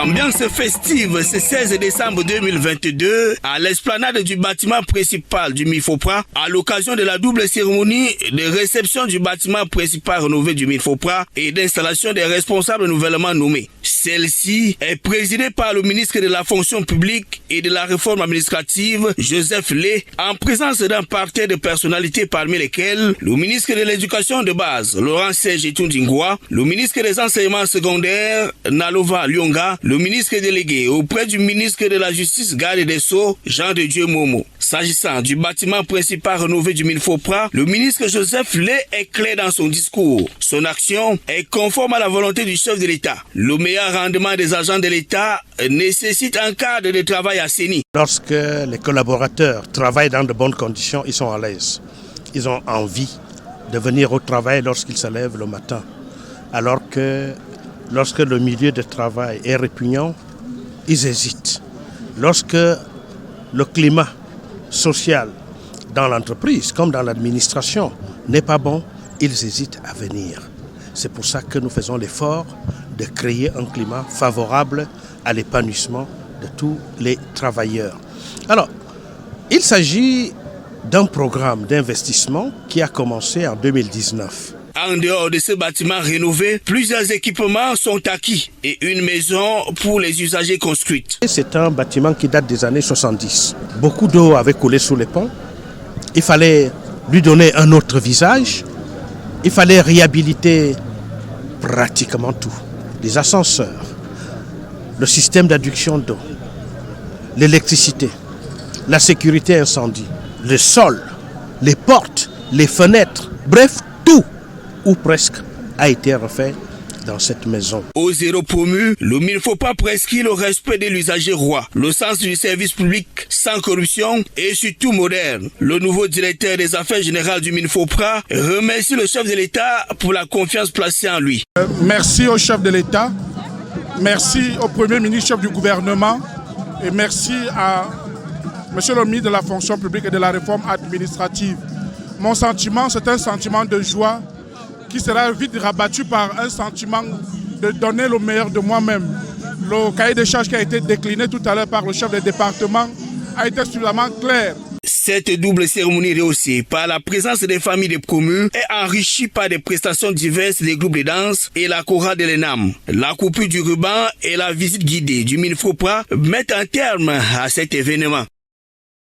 Ambiance festive ce 16 décembre 2022 à l'esplanade du bâtiment principal du Mifopra à l'occasion de la double cérémonie de réception du bâtiment principal rénové du Mifopra et d'installation des responsables nouvellement nommés. Celle-ci est présidée par le ministre de la fonction publique et de la réforme administrative, Joseph Lé, en présence d'un parterre de personnalités parmi lesquelles le ministre de l'éducation de base, Laurent Serge Tundingwa, le ministre des enseignements secondaires, Nalova Lyonga, le ministre délégué auprès du ministre de la Justice, Garde des Sceaux, Jean de Dieu Momo. S'agissant du bâtiment principal rénové du Mifopra, le ministre Joseph Lé est clair dans son discours. Son action est conforme à la volonté du chef de l'État. Le meilleur rendement des agents de l'État nécessite un cadre de travail assaini. Lorsque les collaborateurs travaillent dans de bonnes conditions, ils sont à l'aise. Ils ont envie de venir au travail lorsqu'ils se lèvent le matin. Alors que lorsque le milieu de travail est répugnant, ils hésitent. Lorsque le climat social dans l'entreprise comme dans l'administration n'est pas bon, ils hésitent à venir. C'est pour ça que nous faisons l'effort de créer un climat favorable à l'épanouissement de tous les travailleurs. Alors, il s'agit d'un programme d'investissement qui a commencé en 2019. En dehors de ce bâtiment rénové, plusieurs équipements sont acquis et une maison pour les usagers construite. C'est un bâtiment qui date des années 70. Beaucoup d'eau avait coulé sous les ponts. Il fallait lui donner un autre visage. Il fallait réhabiliter pratiquement tout. Les ascenseurs, le système d'adduction d'eau, l'électricité, la sécurité incendie, le sol, les portes, les fenêtres, bref, tout ou presque a été refait dans cette maison. Au zéro promu, le Mifopra prescrit le respect de l'usager roi, le sens du service public sans corruption et surtout moderne. Le nouveau directeur des affaires générales du Mifopra remercie le chef de l'État pour la confiance placée en lui. Merci au chef de l'État, merci au Premier ministre, chef du gouvernement et merci à Monsieur le ministre de la fonction publique et de la réforme administrative. Mon sentiment, c'est un sentiment de joie qui sera vite rabattu par un sentiment de donner le meilleur de moi-même. Le cahier des charges qui a été décliné tout à l'heure par le chef de département a été suffisamment clair. Cette double cérémonie rehaussée par la présence des familles des promus est enrichie par des prestations diverses des groupes de danse et la chorale de l'ENAM. La coupure du ruban et la visite guidée du Mifopra mettent un terme à cet événement.